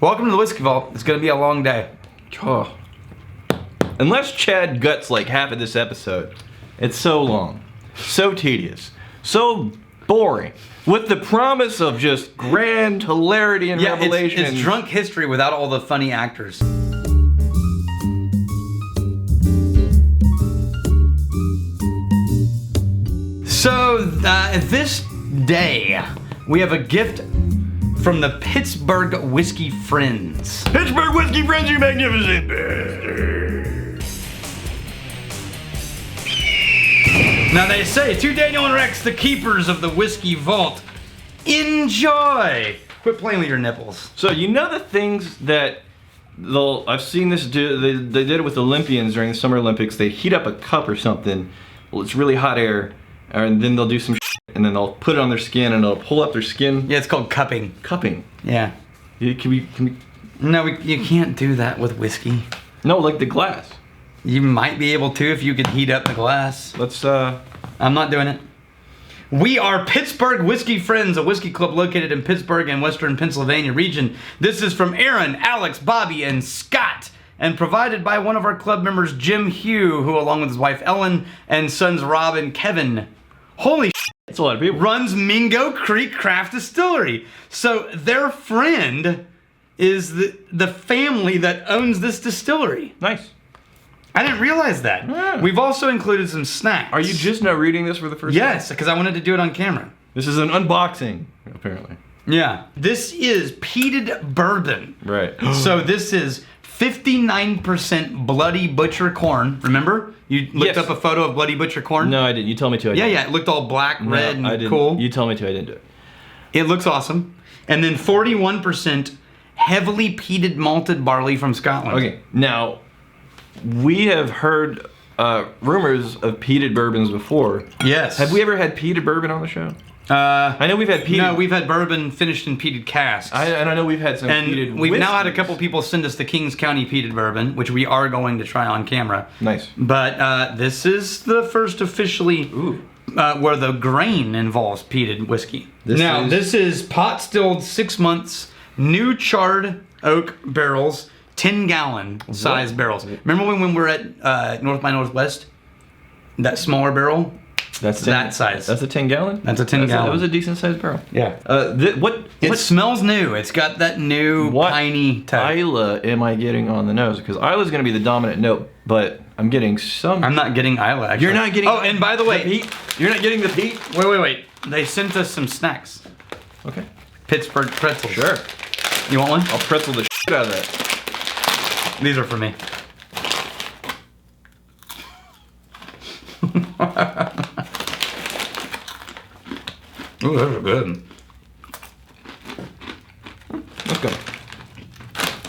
Welcome to the Whiskey Vault. It's gonna be a long day. Oh. Unless Chad guts like half of this episode, it's so long, so tedious, so boring, with the promise of just grand hilarity and revelation. It's drunk history without all the funny actors. So this day, we have a gift from the Pittsburgh Whiskey Friends. Pittsburgh Whiskey Friends, you magnificent bastards. Now they say, to Daniel and Rex, the keepers of the Whiskey Vault, enjoy! Quit playing with your nipples. So you know the things that I've seen this do, they did it with Olympians during the Summer Olympics. They heat up a cup or something, well, it's really hot air, and then they'll do some shit, and then they'll put it on their skin and it'll pull up their skin. Yeah, it's called cupping. Cupping. Yeah. Can we? No, you can't do that with whiskey. No, like the glass. You might be able to if you could heat up the glass. Let's I'm not doing it. We are Pittsburgh Whiskey Friends, a whiskey club located in Pittsburgh and Western Pennsylvania region. This is from Aaron, Alex, Bobby, and Scott, and provided by one of our club members, Jim Hugh, who along with his wife Ellen and sons Rob and Kevin, holy shit, that's a lot of people, runs Mingo Creek Craft Distillery. So their friend is the family that owns this distillery. Nice. I didn't realize that. Yeah. We've also included some snacks. Are you just now reading this for the first time? Yes, because I wanted to do it on camera. This is an unboxing, apparently. Yeah. This is Peated Bourbon. Right. So this is 59% Bloody Butcher corn. Remember? You looked up a photo of Bloody Butcher corn? No, I didn't. You told me to. Yeah. It looked all black, red, and cool. You told me to. I didn't do it. It looks awesome. And then 41% heavily peated malted barley from Scotland. Okay. Now, we have heard rumors of peated bourbons before. Yes. Have we ever had peated bourbon on the show? I know we've had peated. No, we've had bourbon finished in peated casks. And I know we've had some peated And we've now had a whiskeys. couple people send us the Kings County peated bourbon, which we are going to try on camera. Nice. But this is the first officially where the grain involves peated whiskey. This is pot stilled 6 months, new charred oak barrels, 10-gallon size barrels. Remember when we were at North by Northwest? That smaller barrel? That's that size. That's a 10-gallon? That's a 10-gallon. That was a decent sized barrel. Yeah. What smells new. It's got that new piney touch. Isla am I getting on the nose? Because Isla's going to be the dominant note, but I'm getting some. I'm not getting Isla, actually. You're not getting. Oh, and by the way, peat. You're not getting the peat. Wait. They sent us some snacks. Okay. Pittsburgh pretzels. Sure. You want one? I'll pretzel the shit out of that. These are for me. Ooh, those are good. Let's go.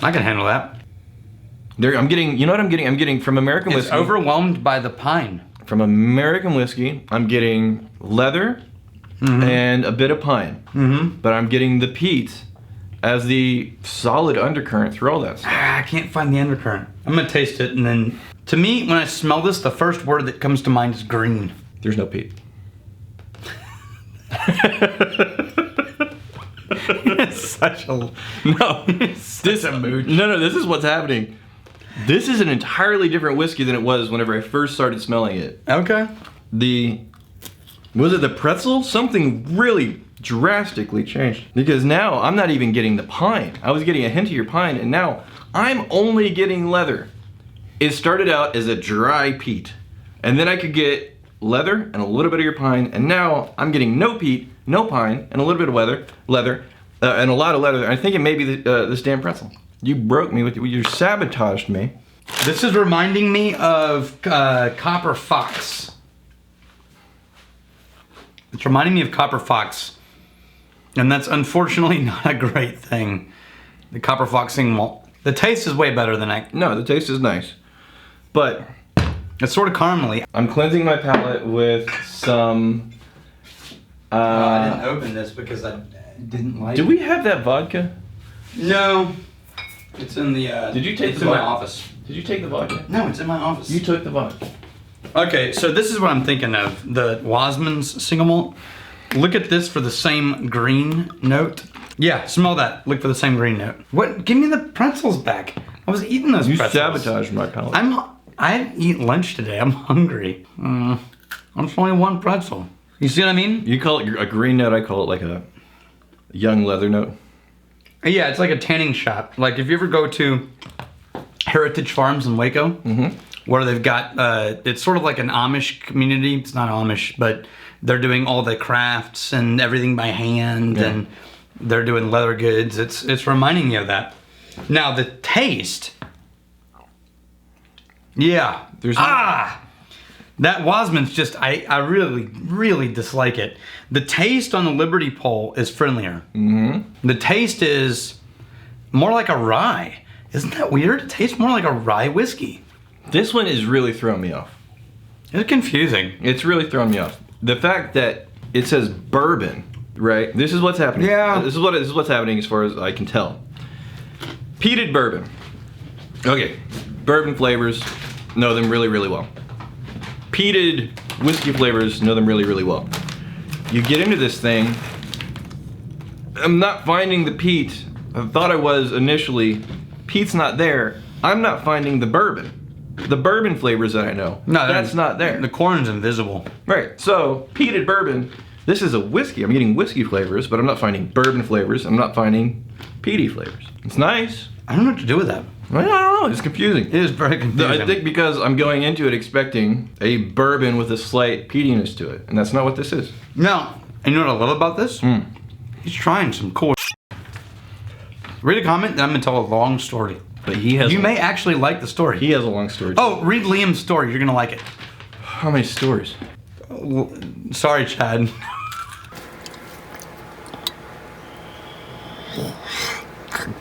I can handle that. There, I'm getting. You know what I'm getting? I'm getting from American It's Whiskey. overwhelmed by the pine. From American Whiskey, I'm getting leather and a bit of pine. But I'm getting the peat as the solid undercurrent through all that stuff. I can't find the undercurrent. I'm gonna taste it, and then to me, when I smell this, the first word that comes to mind is green. There's no peat. It's such a This a mooch. No, this is what's happening. This is an entirely different whiskey than it was whenever I first started smelling it. Okay. Was it the pretzel? Something really drastically changed. Because now I'm not even getting the pine. I was getting a hint of your pine, and now I'm only getting leather. It started out as a dry peat, and then I could get leather and a little bit of your pine, and now I'm getting no peat, no pine, and a little bit of leather, and a lot of leather. I think it may be this damn pretzel. You broke me with you sabotaged me. This is reminding me of Copper Fox. It's reminding me of Copper Fox, and that's unfortunately not a great thing. The Copper Fox single malt. The taste is way better than I. No, the taste is nice, but it's sort of caramely. I'm cleansing my palate with some. I didn't open this because I didn't like it. Do we have that vodka? No. It's in the. Did you take it's the in my vodka? office. Did you take the vodka? No, it's in my office. You took the vodka. Okay, so this is what I'm thinking of. The Wasman's single malt. Look at this for the same green note. Yeah, smell that. Look for the same green note. What? Give me the pretzels back. I was eating those You pretzels. sabotaged my palate. I didn't eat lunch today. I'm hungry. It's only one pretzel. You see what I mean? You call it a green note. I call it like a young leather note. Yeah, it's like a tanning shop. Like if you ever go to Heritage Farms in Waco, where they've got, it's sort of like an Amish community. It's not Amish, but they're doing all the crafts and everything by hand, and they're doing leather goods. It's reminding you of that. Now the taste, that Wasman's just, I really dislike it. The taste on the Liberty Pole is friendlier. The taste is more like a rye. Isn't that weird? It tastes more like a rye whiskey. This one is really throwing me off. It's confusing. It's really throwing me off. The fact that it says bourbon, right? This is what's happening. Yeah. This is what's happening as far as I can tell. Peated bourbon. Okay. Bourbon flavors, know them really, really well. Peated whiskey flavors, know them really, really well. You get into this thing, I'm not finding the peat. I thought I was initially. Peat's not there. I'm not finding the bourbon. The bourbon flavors that I know. No, that's not there. The corn's invisible. Right. So, peated bourbon, this is a whiskey. I'm getting whiskey flavors, but I'm not finding bourbon flavors. I'm not finding peaty flavors. It's nice. I don't know what to do with that. I don't know. It's confusing. It is very confusing. I think because I'm going into it expecting a bourbon with a slight peatiness to it, and that's not what this is. No. And you know what I love about this? He's trying some cool Read a comment, and I'm going to tell a long story. But he has. You may actually like the story. He has a long story. Oh, read Liam's story. You're going to like it. How many stories? Sorry, Chad.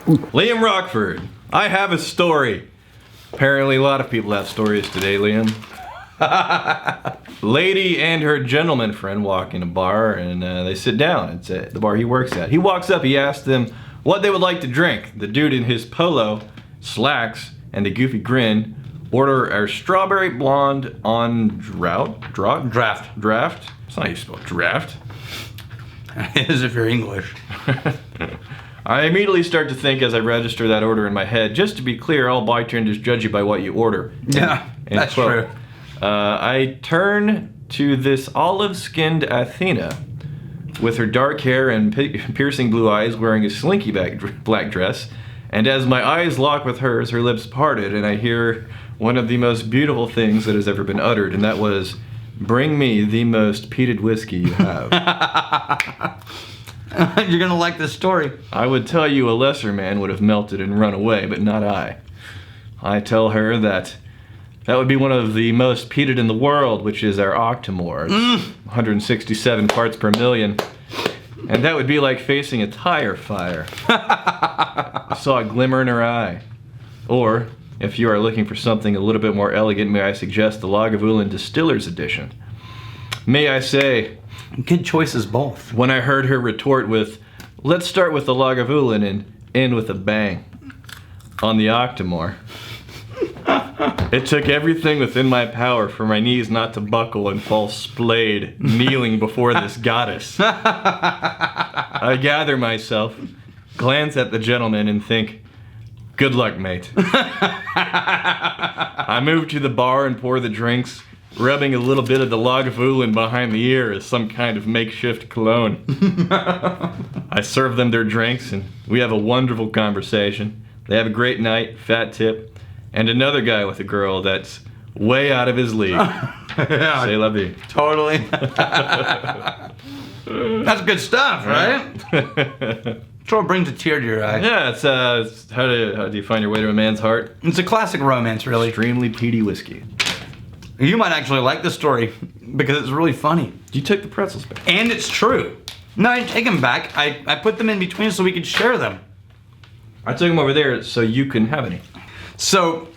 Liam Rockford, I have a story. Apparently a lot of people have stories today, Liam. Lady and her gentleman friend walk in a bar, and they sit down. It's at the bar he works at. He walks up, he asks them what they would like to drink. The dude in his polo, slacks, and a goofy grin order a strawberry blonde on draft. It's not how you spell draft. It is if you're English. I immediately start to think as I register that order in my head, just to be clear, all bartenders judge you by what you order. Yeah, that's true. I turn to this olive-skinned Athena with her dark hair and piercing blue eyes, wearing a slinky black dress. And as my eyes lock with hers, her lips parted, and I hear one of the most beautiful things that has ever been uttered, and that was, "Bring me the most peated whiskey you have." You're gonna like this story. I would tell you a lesser man would have melted and run away, but not I. I tell her that would be one of the most peated in the world, which is our Octomore. 167 parts per million. And that would be like facing a tire fire. I saw a glimmer in her eye. Or, if you are looking for something a little bit more elegant, may I suggest the Lagavulin Distiller's Edition. May I say, good choices both. When I heard her retort with, "Let's start with the Lagavulin and end with a bang," on the Octomore, it took everything within my power for my knees not to buckle and fall splayed, kneeling before this goddess. I gather myself, glance at the gentleman, and think, "Good luck, mate." I move to the bar and pour the drinks, rubbing a little bit of the Lagavulin behind the ear as some kind of makeshift cologne. I serve them their drinks, and we have a wonderful conversation. They have a great night, fat tip, and another guy with a girl that's way out of his league. Yeah, C'est la vie. Totally. That's good stuff, right? Sort of brings a tear to your eye. Yeah, it's how do you find your way to a man's heart? It's a classic romance, really. Extremely peaty whiskey. You might actually like this story because it's really funny. You took the pretzels back. And it's true. No, I didn't take them back. I put them in between so we could share them. I took them over there so you couldn't have any. So,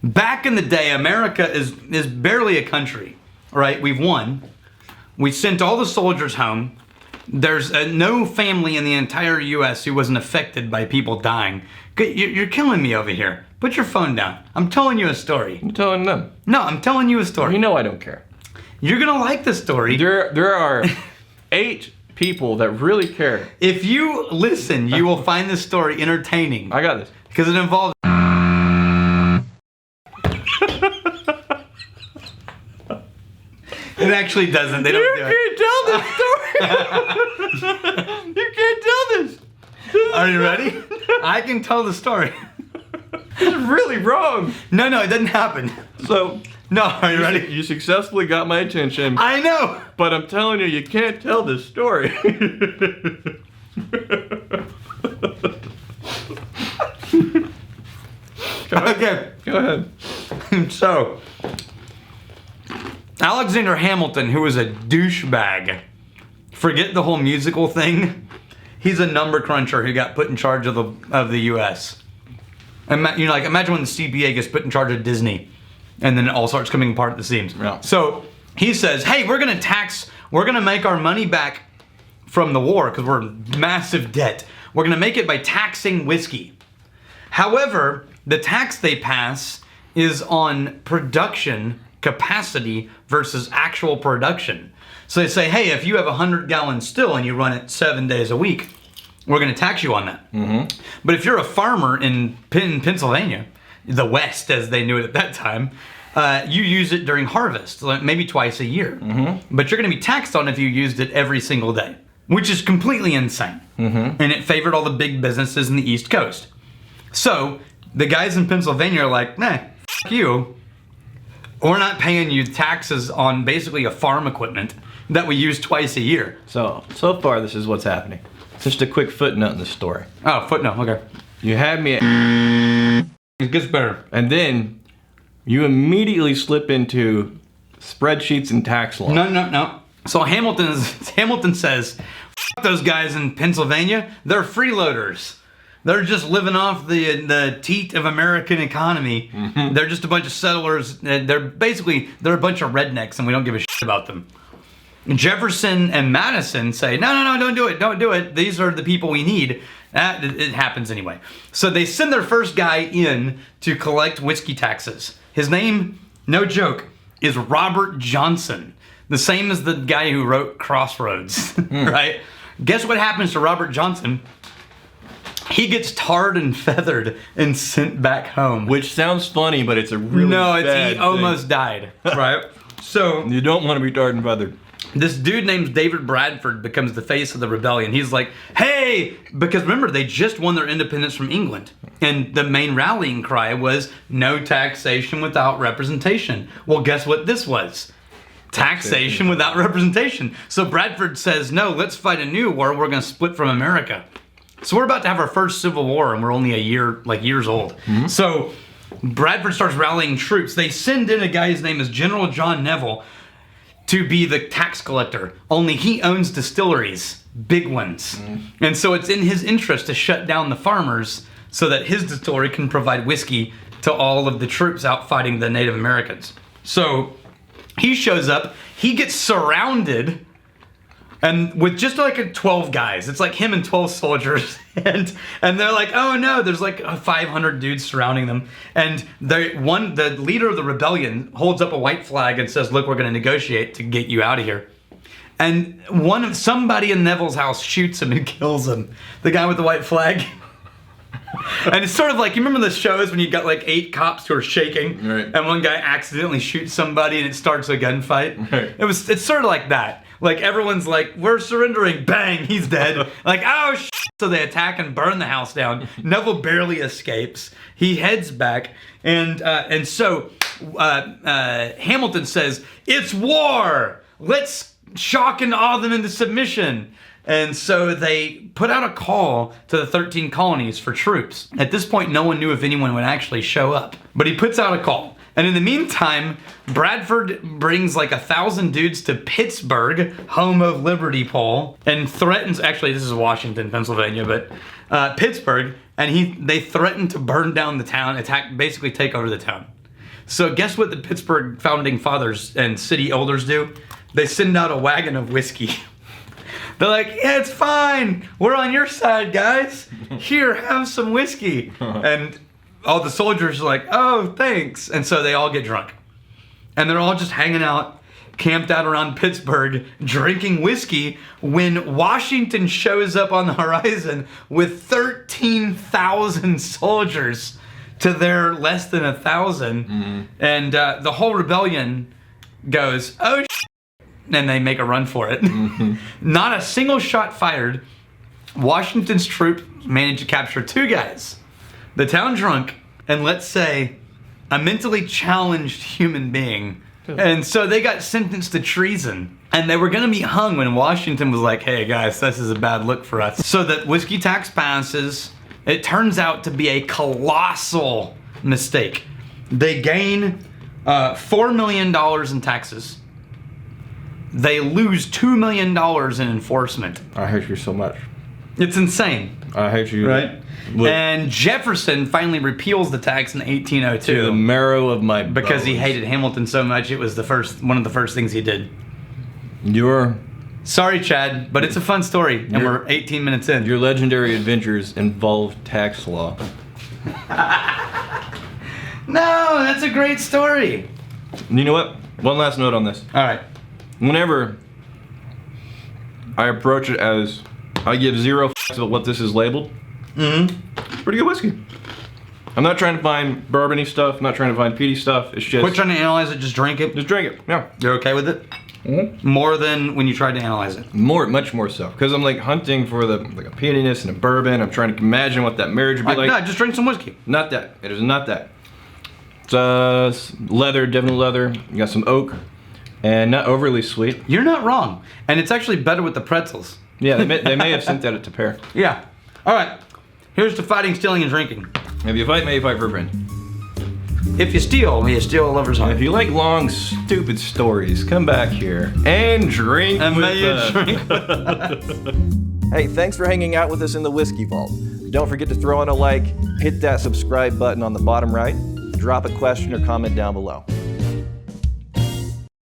back in the day, America is barely a country, right? We've won. We sent all the soldiers home. There's no family in the entire U.S. who wasn't affected by people dying. You're killing me over here. Put your phone down. I'm telling you a story. I'm telling them. No, I'm telling you a story. You know I don't care. You're gonna like the story. There are 8 people that really care. If you listen, you will find this story entertaining. I got this. Because it involves... It actually doesn't. They don't do it. You can't tell this story. You can't tell this. Are you ready? I can tell the story. It's really wrong. No, it didn't happen. So, no, are you ready? You successfully got my attention. I know. But I'm telling you, you can't tell this story. Okay. Go ahead. So, Alexander Hamilton, who was a douchebag, forget the whole musical thing. He's a number cruncher who got put in charge of the U.S. Imagine when the CPA gets put in charge of Disney, and then it all starts coming apart at the seams. Yeah. So he says, "Hey, we're gonna make our money back from the war because we're in massive debt. We're gonna make it by taxing whiskey. However, the tax they pass is on production capacity versus actual production. So they say, hey, if you have a 100-gallon still and you run it 7 days a week, we're going to tax you on that. Mm-hmm. But if you're a farmer in Pennsylvania, the West as they knew it at that time, you use it during harvest, maybe twice a year. Mm-hmm. But you're going to be taxed on if you used it every single day, which is completely insane. Mm-hmm. And it favored all the big businesses in the East Coast. So the guys in Pennsylvania are like, nah, f*** you. We're not paying you taxes on basically a farm equipment that we use twice a year. So far, this is what's happening. Just a quick footnote in the story. Oh, footnote, okay. You had me at... It gets better. And then you immediately slip into spreadsheets and tax law. No. So Hamilton says, F those guys in Pennsylvania, they're freeloaders. They're just living off the teat of American economy. Mm-hmm. They're just a bunch of settlers. They're a bunch of rednecks, and we don't give a shit about them. Jefferson and Madison say, no, don't do it. These are the people we need. It happens anyway. So they send their first guy in to collect whiskey taxes. His name, no joke, is Robert Johnson. The same as the guy who wrote Crossroads, right? Guess what happens to Robert Johnson? He gets tarred and feathered and sent back home. Which sounds funny, but it's a really bad he thing. almost died, right? So you don't want to be tarred and feathered. This dude named David Bradford becomes the face of the rebellion. He's like, hey, because remember, they just won their independence from England. And the main rallying cry was no taxation without representation. Well, guess what this was? Taxation without representation. So Bradford says, no, let's fight a new war. We're going to split from America. So we're about to have our first civil war, and we're only years old. Mm-hmm. So Bradford starts rallying troops. They send in a guy, his name is General John Neville, to be the tax collector. Only he owns distilleries, big ones. Mm-hmm. And so it's in his interest to shut down the farmers so that his distillery can provide whiskey to all of the troops out fighting the Native Americans. So he shows up, he gets surrounded, and with just like 12 guys. It's like him and 12 soldiers. And they're like, oh no, there's like 500 dudes surrounding them. And the leader of the rebellion holds up a white flag and says, look, we're going to negotiate to get you out of here. And somebody in Neville's house shoots him and kills him. The guy with the white flag. And it's sort of like, you remember the shows when you got like 8 cops who are shaking, right, and one guy accidentally shoots somebody and it starts a gunfight? Right. It's sort of like that. Like everyone's like, we're surrendering, bang, he's dead. Like, oh shit. So they attack and burn the house down. Neville barely escapes. He heads back, and so Hamilton says, it's war. Let's shock and awe them into submission. And so they put out a call to the 13 colonies for troops. At this point, no one knew if anyone would actually show up. But he puts out a call. And in the meantime, Bradford brings like 1,000 dudes to Pittsburgh, home of Liberty Pole, and threatens, actually this is Washington, Pennsylvania, but Pittsburgh, and they threaten to burn down the town, basically take over the town. So guess what the Pittsburgh founding fathers and city elders do? They send out a wagon of whiskey. They're like, yeah, it's fine. We're on your side, guys. Here, have some whiskey. And all the soldiers are like, oh, thanks. And so they all get drunk. And they're all just hanging out camped out around Pittsburgh drinking whiskey when Washington shows up on the horizon with 13,000 soldiers to their less than 1,000. And the whole rebellion goes, oh shit, and they make a run for it. Not a single shot fired. Washington's troops managed to capture 2 guys, the town drunk, and let's say a mentally challenged human being. And so they got sentenced to treason. And they were gonna be hung when Washington was like, hey guys, this is a bad look for us. So that whiskey tax passes. It turns out to be a colossal mistake. They gain $4 million in taxes. They lose $2 million in enforcement. I hate you so much. It's insane. I hate you. Right? Look, and Jefferson finally repeals the tax in 1802. to the marrow of my because he bones. hated Hamilton so much, it was one of the first things he did. Your Sorry, Chad, but it's a fun story, and we're 18 minutes in. Your legendary adventures involve tax law. No, that's a great story. You know what? One last note on this. All right. Whenever I approach it as I give 0 fucks about what this is labeled, pretty good whiskey. I'm not trying to find bourbony stuff. I'm not trying to find peaty stuff. It's just Quit trying to analyze it, just drink it. just drink it. Yeah. You're okay with it? More than when you tried to analyze it. Much more so. Because I'm like hunting for the a peatiness and a bourbon. I'm trying to imagine what that marriage would be like. No, just drink some whiskey. Not that. It is not that. It's leather, definitely leather. You got some oak, and not overly sweet. You're not wrong. And it's actually better with the pretzels. Yeah, they may have sent that to pair. Yeah. All right. Here's to fighting, stealing, and drinking. If you fight, may you fight for a friend. If you steal, may you steal a lover's heart. If you like long, stupid stories, come back here and drink And with may you us. drink. Hey, thanks for hanging out with us in the Whiskey Vault. Don't forget to throw in a like, hit that subscribe button on the bottom right, drop a question or comment down below.